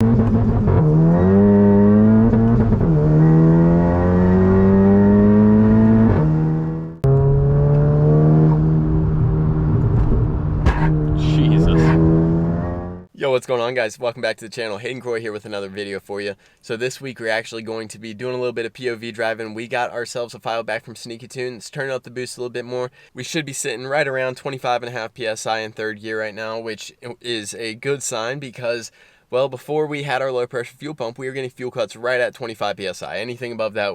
Yo, what's going on, guys? Welcome back to the channel. Hayden Croy here with another video for you. So this week we're actually going to be doing a little bit of POV driving. We got ourselves a file back from SneekyTuned. It's turning up the boost a little bit more. We should be sitting right around 25.5 PSI in third gear right now, which is a good sign because, well, before we had our low pressure fuel pump, we were getting fuel cuts right at 25 PSI. Anything above that,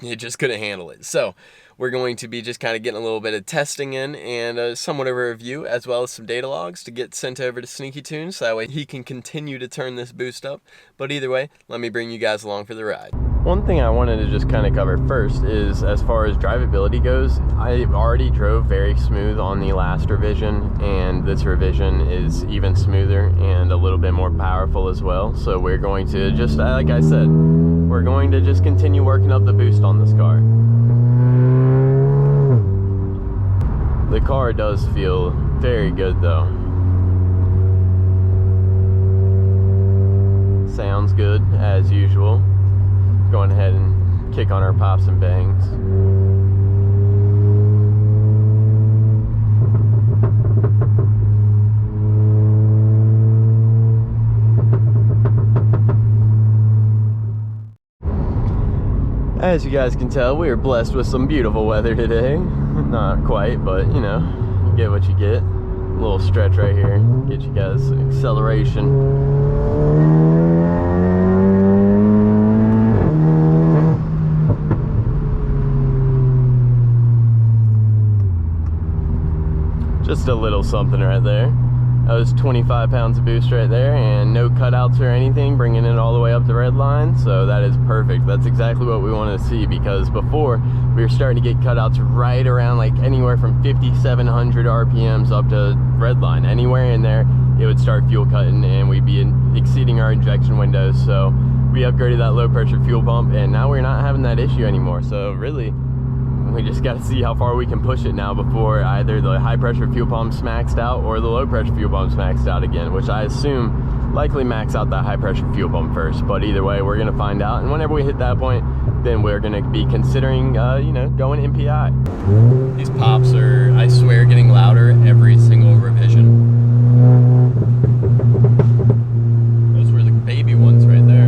it just couldn't handle it. So we're going to be just kind of getting a little bit of testing in and somewhat of a review, as well as some data logs to get sent over to SneekyTuned, so that way he can continue to turn this boost up. But either way, let me bring you guys along for the ride. One thing I wanted to just kind of cover first is, as far as drivability goes, I already drove very smooth on the last revision, and this revision is even smoother and a little bit more powerful as well. So we're going to just, like I said, we're going to just continue working up the boost on this car. The car does feel very good though. Sounds good as usual. Going ahead and kick on our pops and bangs. As you guys can tell, we are blessed with some beautiful weather today. Not quite, but you know, you get what you get. A little stretch right here, get you guys acceleration. Just a little something right there. That was 25 pounds of boost right there, and no cutouts or anything, bringing it all the way up the red line. So that is perfect. That's exactly what we want to see, because before we were starting to get cutouts right around like anywhere from 5,700 RPMs up to red line. Anywhere in there, it would start fuel cutting and we'd be exceeding our injection windows. So we upgraded that low pressure fuel pump, and now we're not having that issue anymore. So really, we just got to see how far we can push it now before either the high pressure fuel pump's maxed out or the low pressure fuel pump's maxed out again, which I assume likely max out that high pressure fuel pump first. But either way, we're going to find out, and whenever we hit that point, then we're going to be considering, you know, going MPI. These pops are, I swear, getting louder every single revision. Those were the baby ones right there.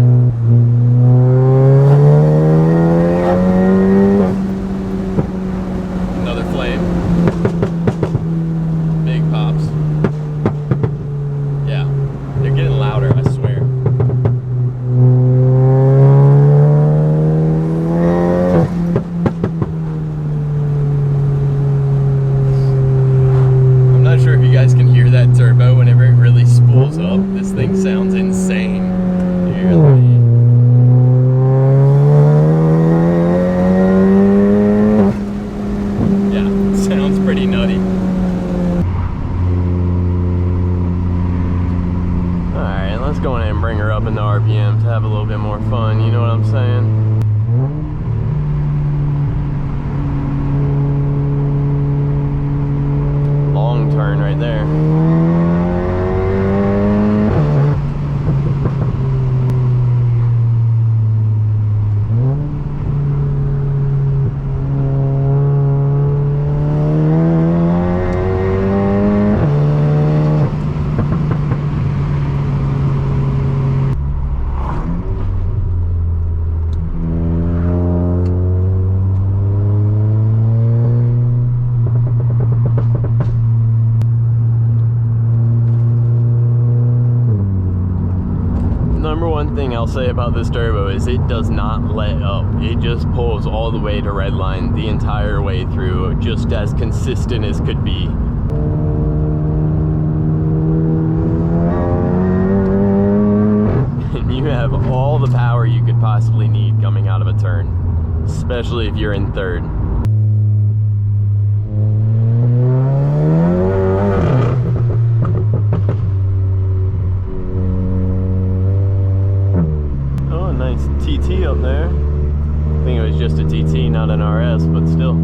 I'll say about this turbo is it does not let up. It just pulls all the way to redline the entire way through, just as consistent as could be. And you have all the power you could possibly need coming out of a turn, especially if you're in third. TT up there. I think it was just a TT, not an RS, but still.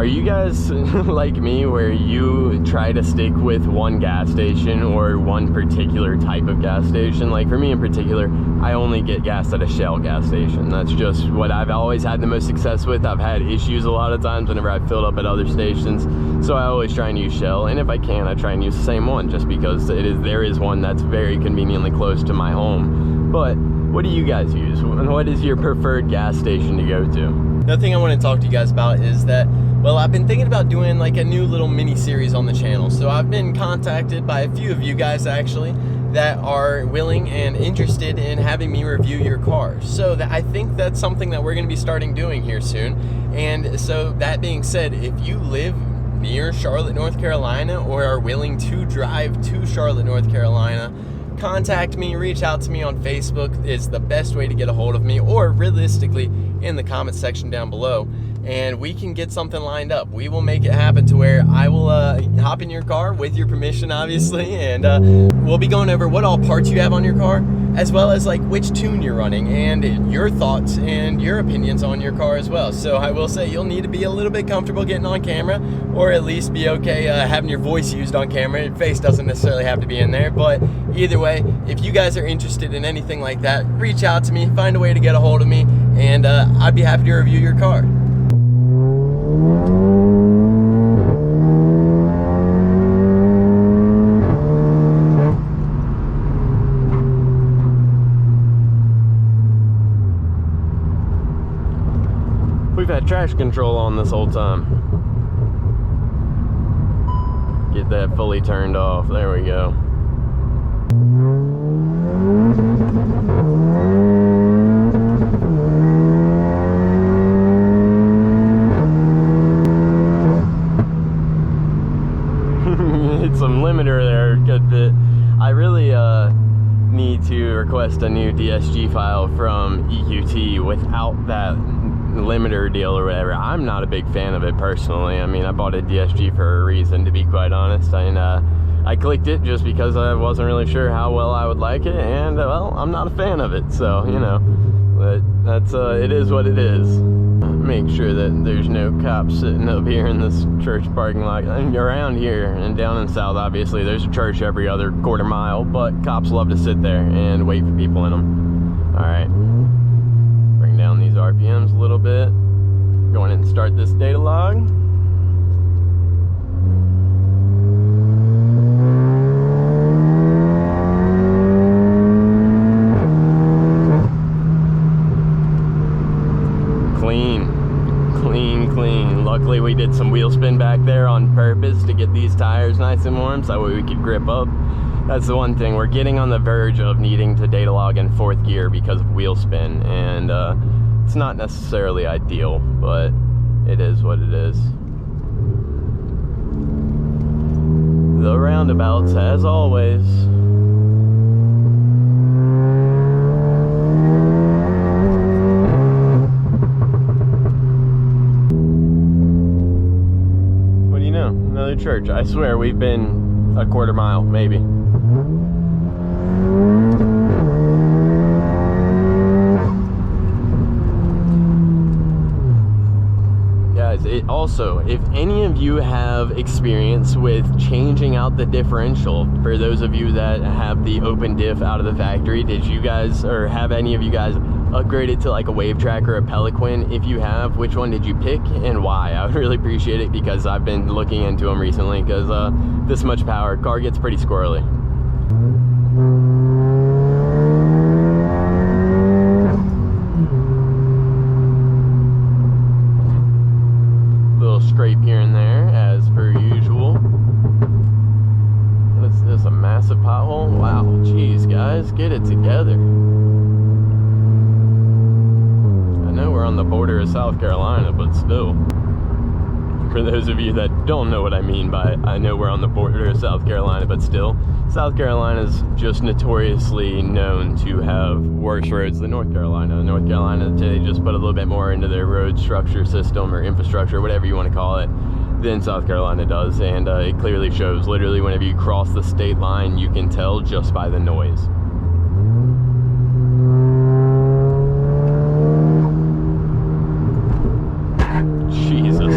Are you guys like me where you try to stick with one gas station or one particular type of gas station? Like for me in particular, I only get gas at a Shell gas station. That's just what I've always had the most success with. I've had issues a lot of times whenever I've filled up at other stations, so I always try and use Shell, and if I can, I try and use the same one just because there is one that's very conveniently close to my home. But what do you guys use? What is your preferred gas station to go to? Another thing I want to talk to you guys about is that, well, I've been thinking about doing like a new little mini series on the channel. So I've been contacted by a few of you guys actually that are willing and interested in having me review your car. So I think that's something that we're going to be starting doing here soon. And so that being said, if you live near Charlotte, North Carolina, or are willing to drive to Charlotte, North Carolina, contact me, reach out to me on Facebook is the best way to get a hold of me, or realistically in the comment section down below, and we can get something lined up. We will make it happen to where I will hop in your car with your permission, obviously, and we'll be going over what all parts you have on your car, as well as like which tune you're running and your thoughts and your opinions on your car as well. So I will say you'll need to be a little bit comfortable getting on camera, or at least be okay having your voice used on camera. Your face doesn't necessarily have to be in there, but either way, if you guys are interested in anything like that, reach out to me, find a way to get a hold of me, and I'd be happy to review your car. We've had traction control on this whole time. Get that fully turned off. There we go. Hit some limiter there a good bit. I really need to request a new DSG file from EQT without that limiter deal or whatever. I'm not a big fan of it personally. I mean, I bought a DSG for a reason, to be quite honest. I clicked it just because I wasn't really sure how well I would like it, and well, I'm not a fan of it, so you know, but that's it is what it is. Make sure that there's no cops sitting up here in this church parking lot. And around here and down in South, obviously there's a church every other quarter mile, but cops love to sit there and wait for people in them. All right, bring down these RPMs a little bit. Go ahead and start this data log. Clean. Luckily we did some wheel spin back there on purpose to get these tires nice and warm so that way we could grip up. That's the one thing. We're getting on the verge of needing to data log in 4th gear because of wheel spin, and it's not necessarily ideal, but it is what it is. The roundabouts, as always. Another church. I swear we've been a quarter mile, maybe. Guys, also, if any of you have experience with changing out the differential, for those of you that have the open diff out of the factory, did you guys, or have any of you guys upgraded to like a Wave Track or a Pelican? If you have, which one did you pick and why? I would really appreciate it because I've been looking into them recently, because this much power, car gets pretty squirrely. Little scrape here and there as per usual. What is this, a massive pothole? Wow, geez guys, get it together. I know we're on the border of South Carolina, but still. For those of you that don't know what I mean by I know we're on the border of South Carolina, but still, South Carolina's just notoriously known to have worse roads than North Carolina. North Carolina, they just put a little bit more into their road structure system or infrastructure, whatever you want to call it, than South Carolina does, and it clearly shows. Literally, whenever you cross the state line, you can tell just by the noise. Jesus.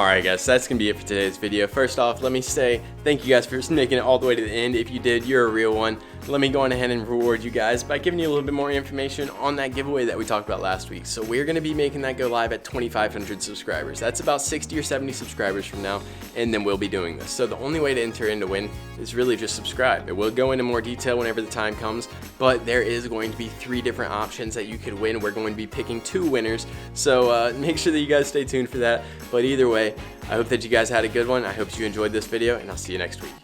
Alright guys, so that's going to be it for today's video. First off, let me say thank you guys for making it all the way to the end. If you did, you're a real one. Let me go on ahead and reward you guys by giving you a little bit more information on that giveaway that we talked about last week. So we're going to be making that go live at 2,500 subscribers. That's about 60 or 70 subscribers from now, and then we'll be doing this. So the only way to enter in to win is really just subscribe. It will go into more detail whenever the time comes, but there is going to be 3 different options that you could win. We're going to be picking 2 winners, so make sure that you guys stay tuned for that. But either way, I hope that you guys had a good one. I hope you enjoyed this video, and I'll see you next week.